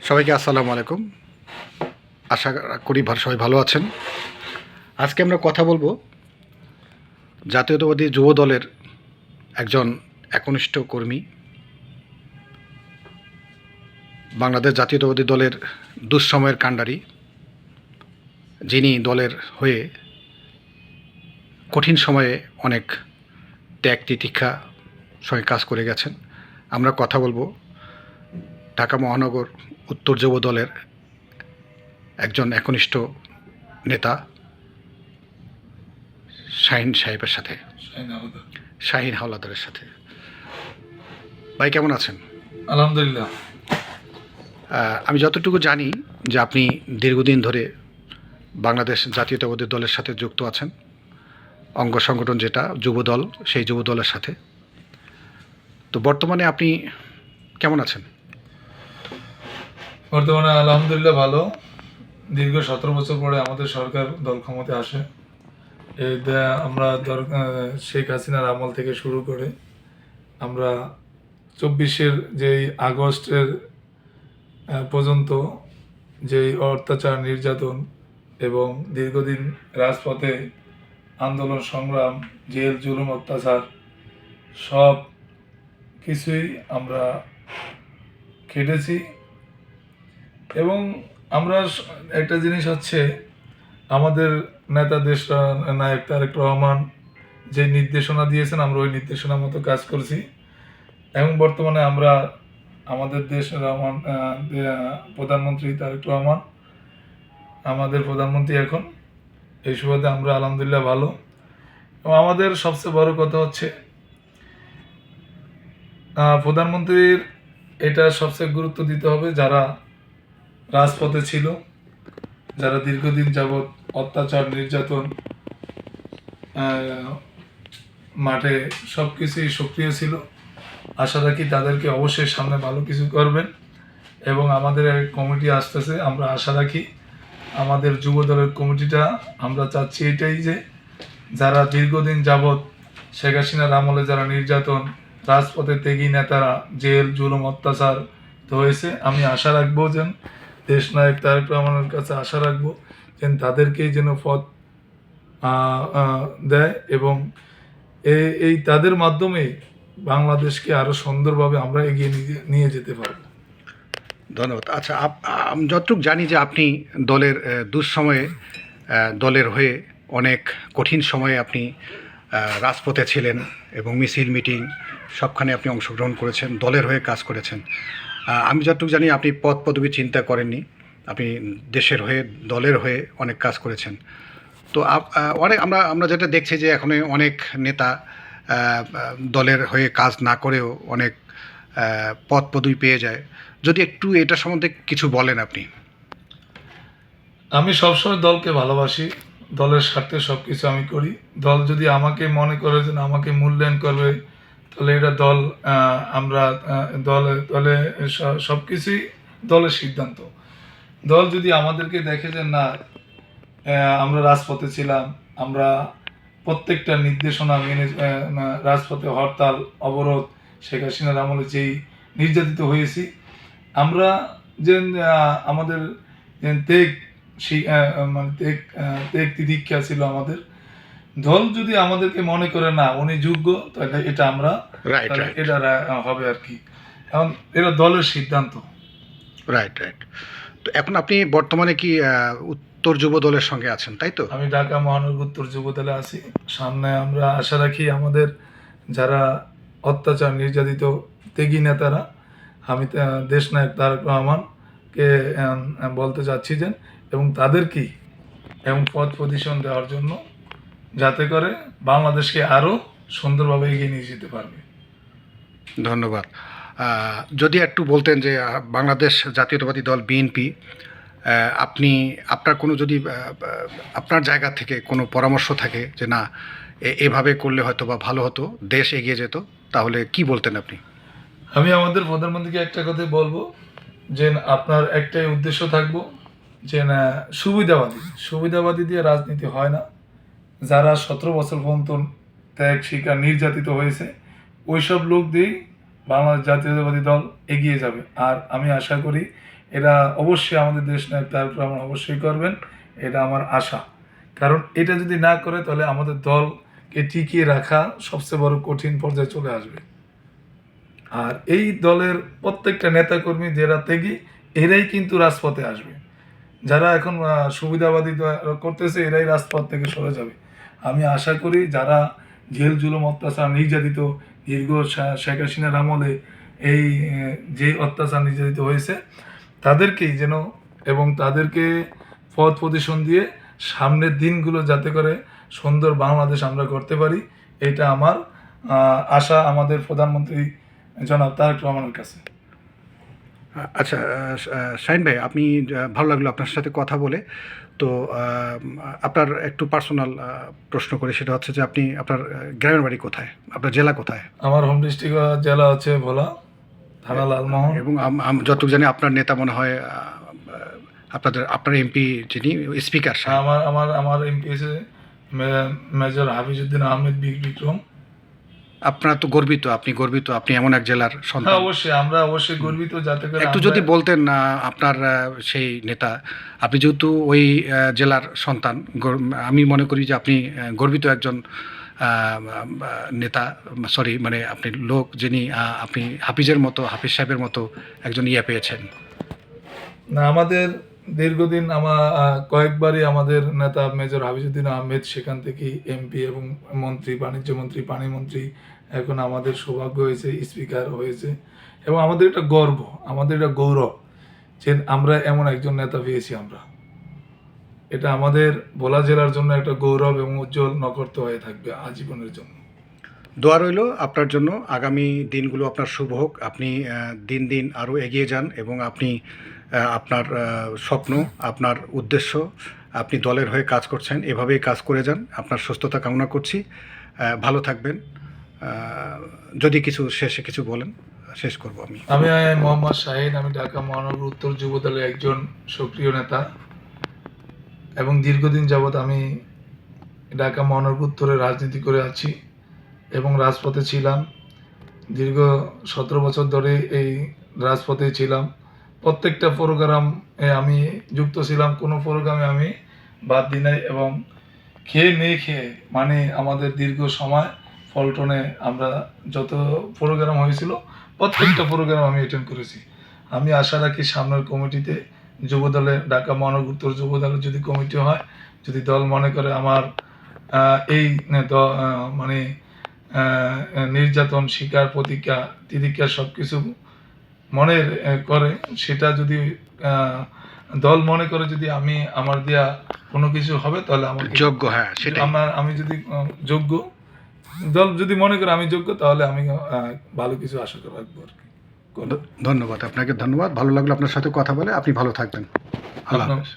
সবাইকে আসসালামু আলাইকুম। আশা করি সবাই ভালো আছেন। আজকে আমরা কথা বলবো জাতীয়তাবাদী যুব দলের একজন একনিষ্ঠ কর্মী, বাংলাদেশ জাতীয়তাবাদী দলের দুঃসময়ের কাণ্ডারি, যিনি দলের হয়ে কঠিন সময়ে অনেক ত্যাগ তিতিক্ষা সঙ্গে কাজ করে গেছেন। আমরা কথা বলবো ঢাকা মহানগর উত্তর যুব দলের একজন একনিষ্ঠ নেতা শাহিন সাহেবের সাথে, শাহিন হাওলাদারের সাথে। ভাই কেমন আছেন? আলহামদুলিল্লাহ। আমি যতটুকু জানি যে আপনি দীর্ঘদিন ধরে বাংলাদেশ জাতীয়তাবাদী দলের সাথে যুক্ত আছেন, অঙ্গ সংগঠন যেটা যুব দল, সেই যুব দলের সাথে। তো বর্তমানে আপনি কেমন আছেন? বর্তমানে আলহামদুলিল্লাহ ভালো। দীর্ঘ 17 বছর পরে আমাদের সরকার দল ক্ষমতায় আসে। আমরা শেখ হাসিনার আমল থেকে শুরু করে আমরা 24-এর যেই আগস্টের পর্যন্ত যেই অত্যাচার নির্যাতন এবং দীর্ঘদিন রাজপথে আন্দোলন সংগ্রাম, জেল জুলুম অত্যাচার সব কিছুই আমরা খেটেছি। এবং আমরা একটা জিনিস হচ্ছে, আমাদের নেতা দেশ নায়ক তারেক রহমান যে নির্দেশনা দিয়েছেন আমরা ওই নির্দেশনা মতো কাজ করছি। এবং বর্তমানে আমরা আমাদের দেশ প্রধানমন্ত্রী তারেক রহমান আমাদের প্রধানমন্ত্রী এখন, এই সুবাদে আমরা আলহামদুলিল্লাহ ভালো। এবং আমাদের সবচেয়ে বড় কথা হচ্ছে প্রধানমন্ত্রীর এটা সবচেয়ে গুরুত্ব দিতে হবে, যারা রাজপথে ছিল, যারা দীর্ঘদিন যাবৎ অত্যাচার নির্যাতন মাঠে সব কিছুই সক্রিয় ছিল। আশা রাখি তাদেরকে অবশ্যই সামনে ভালো কিছু করবেন। এবং আমাদের এক কমিটি আসতেছে, আমরা আশা রাখি আমাদের যুব দলের কমিটিটা আমরা চাচ্ছি এটাই যে যারা দীর্ঘদিন যাবৎ শেখ হাসিনার আমলে যারা নির্যাতন, রাজপথে ত্যাগী নেতারা জেল জুলুম অত্যাচার হয়েছে, আমি আশা রাখবো যেন দেশ নায়ক তারেক রহমানের কাছে আশা রাখবো যেন তাদেরকেই যেন পথ দেয় এবং এই তাদের মাধ্যমে বাংলাদেশকে আরো সুন্দরভাবে আমরা এগিয়ে নিয়ে যেতে পারবো। ধন্যবাদ। আচ্ছা, আমি যতটুকু জানি যে আপনি দলের দুঃসময়ে দলের হয়ে অনেক কঠিন সময়ে আপনি রাজপথে ছিলেন এবং মিছিল মিটিং সবখানে আপনি অংশগ্রহণ করেছেন, দলের হয়ে কাজ করেছেন। আমি যতটুকু জানি আপনি পদ পদবি চিন্তা করেননি, আপনি দেশের হয়ে দলের হয়ে অনেক কাজ করেছেন। তো অনেক আমরা যেটা দেখছি যে এখন অনেক নেতা দলের হয়ে কাজ না করেও অনেক পদ পদবি পেয়ে যায়। যদি একটু এটা সম্বন্ধে কিছু বলেন আপনি। আমি সবসময় দলকে ভালোবাসি, দলের স্বার্থে সব কিছু আমি করি। দল যদি আমাকে মনে করে যে আমাকে মূল্যায়ন করবে, তাহলে এটা দল আমরা দলে সব কিছুই দলের সিদ্ধান্ত। দল যদি আমাদেরকে দেখে যে না, আমরা রাজপথে ছিলাম, আমরা প্রত্যেকটা নির্দেশনা মেনে রাজপথে হরতাল অবরোধ শেখ হাসিনার আমলে যেই নির্যাতিত হয়েছি, আমরা যে আমাদের ত্যাগ মানে ত্যাগ তিতিক্ষা ছিল আমাদের, দল যদি আমাদেরকে মনে করে না উনি যোগ্য, তাহলে এটা আমরা এটা হবে আর কি। এখন এটা দলের সিদ্ধান্ত। রাইট। তো এখন আপনি বর্তমানে কি উত্তর যুব দলের সঙ্গে আছেন, তাই তো? আমি ঢাকা মহানগর উত্তর যুব দলে আছি। সামনে আমরা আশা রাখি আমাদের যারা অত্যাচার নির্যাতিত ত্যাগী নেতারা, আমি দেশ নায়ক তারেক রহমানকে বলতে চাচ্ছি যে এবং তাদেরকেই এবং পদ পজিশন দেওয়ার জন্য, যাতে করে বাংলাদেশকে আরও সুন্দরভাবে এগিয়ে নিয়ে যেতে পারবে। ধন্যবাদ। যদি একটু বলতেন যে বাংলাদেশ জাতীয়তাবাদী দল বিএনপি, আপনি আপনার কোনো যদি আপনার জায়গা থেকে কোনো পরামর্শ থাকে যে না এভাবে করলে হয়তো বা ভালো হতো, দেশ এগিয়ে যেত, তাহলে কি বলতেন আপনি? আমি আমাদের প্রধানমন্ত্রীকে একটা কথাই বলবো যে আপনার একটাই উদ্দেশ্য থাকবো যে না, সুবিধাবাদী দিয়ে রাজনীতি হয় না। যারা 17 বছর পর্যন্ত ত্যাগ শিকার নির্যাতিত হয়েছে, ওইসব লোক দিয়েই বাংলাদেশ জাতীয়তাবাদী দল এগিয়ে যাবে। আর আমি আশা করি এটা অবশ্যই আমাদের দেশ নায়ক তারেক রহমান অবশ্যই করবেন, এটা আমার আশা। কারণ এটা যদি না করে তাহলে আমাদের দলকে টিকিয়ে রাখা সবচেয়ে বড় কঠিন পর্যায়ে চলে আসবে। আর এই দলের প্রত্যেকটা নেতাকর্মী যারা ত্যাগী, এরাই কিন্তু রাজপথে আসবে। যারা এখন সুবিধাবাদী করতেছে, এরাই রাজপথ থেকে সরে যাবে। আমি আশা করি যারা জেল জুলুম অত্যাচার নির্যাতিত দীর্ঘ শেখ হাসিনার আমলে এই যে অত্যাচার নির্যাতিত হয়েছে তাদেরকেই যেন, এবং তাদেরকে পথ প্রদর্শন দিয়ে সামনের দিনগুলো যাতে করে সুন্দর বাংলাদেশ আমরা করতে পারি, এটা আমার আশা আমাদের প্রধানমন্ত্রী জনাব তারেক রহমানের কাছে। আচ্ছা, শাহিন ভাই, আপনি ভালো লাগলো আপনার সাথে কথা বলে। তো আপনার একটু পার্সোনাল প্রশ্ন করি, সেটা হচ্ছে যে আপনি আপনার গ্রামের বাড়ি কোথায়, আপনার জেলা কোথায়? আমার হোম ডিস্ট্রিক্ট জেলা হচ্ছে ভোলা, থানা লালমোহন। এবং যতটুকু জানি আপনার নেতা মনে হয় আপনার এমপি যিনি স্পিকার সাহেব। আমার এমপি হচ্ছে মেজর হাফিজউদ্দিন আহমেদ বিক্রম। আপনারা তো গর্বিত, আপনি গর্বিত, আপনি এমন এক জেলার হ্যাঁ, সন্তান। অবশ্যই আমরা অবশ্যই গর্বিত, যাতে করে একটু যদি বলতেন আপনার সেই নেতা, আপনি যেহেতু ওই জেলার সন্তান, আমি মনে করি যে আপনি গর্বিত একজন নেতা, সরি মানে আপনি লোক যিনি আপনি হাফিজ সাহেবের মতো একজন পেয়েছেন। না, আমাদের দীর্ঘদিন কয়েকবারই আমাদের নেতা মেজর হাফিজউদ্দিন আহমেদ সেখান থেকেই এমপি এবং মন্ত্রী, বাণিজ্য মন্ত্রী, পানি মন্ত্রী, এখন আমাদের সৌভাগ্য হয়েছে স্পিকার হয়েছে। এবং আমাদের এটা গর্ব, আমাদের এটা গৌরব যে আমরা এমন একজন নেতা পেয়েছি আমরা। এটা আমাদের ভোলা জেলার জন্য একটা গৌরব এবং উজ্জ্বল নক্ষত্র হয়ে থাকবে আজীবনের জন্য। দোয়া রইল আপনার জন্য, আগামী দিনগুলো আপনার শুভ হোক, আপনি দিন দিন আরও এগিয়ে যান এবং আপনি আপনার স্বপ্ন, আপনার উদ্দেশ্য, আপনি দলের হয়ে কাজ করছেন, এভাবেই কাজ করে যান। আপনার সুস্থতা কামনা করছি, ভালো থাকবেন। যদি শেষে কিছু বলেন, শেষ করব আমি। মোহাম্মদ শাহিন, আমি ঢাকা মহানগর উত্তর যুব দলের একজন সক্রিয় নেতা এবং দীর্ঘদিন যাবৎ আমি ঢাকা মহানগর উত্তরে রাজনীতি করে আছি এবং রাজপথে ছিলাম। দীর্ঘ 17 বছর ধরে এই রাজপথে ছিলাম। প্রত্যেকটা প্রোগ্রামে আমি যুক্ত ছিলাম, কোনো প্রোগ্রামে আমি বাদ দিই নাই। এবং খেয়ে মানে আমাদের দীর্ঘ সময় পল্টনে আমরা যত প্রোগ্রাম হয়েছিল প্রত্যেকটা প্রোগ্রাম আমি অ্যাটেন্ড করেছি। আমি আশা রাখি সামনের কমিটিতে যুবদলে, ঢাকা মহানগর উত্তর যুবদলের যদি কমিটি হয়, যদি দল মনে করে আমার এই মানে নির্যাতন, শিকার, তিতিক্ষা সব কিছু মনের করে, সেটা যদি দল মনে করে যদি আমি আমার দেয়া কোনো কিছু হবে তাহলে আমাকে যোগ্য, হ্যাঁ সেটা আমি যদি যোগ্য, দল যদি মনে করে আমি যোগ্য, তাহলে আমি ভালো কিছু আশা রাখবো আর কি। ধন্যবাদ আপনাকে, ধন্যবাদ, ভালো লাগলো আপনার সাথে কথা বলে। আপনি ভালো থাকবেন। আল্লাহ হাফেজ।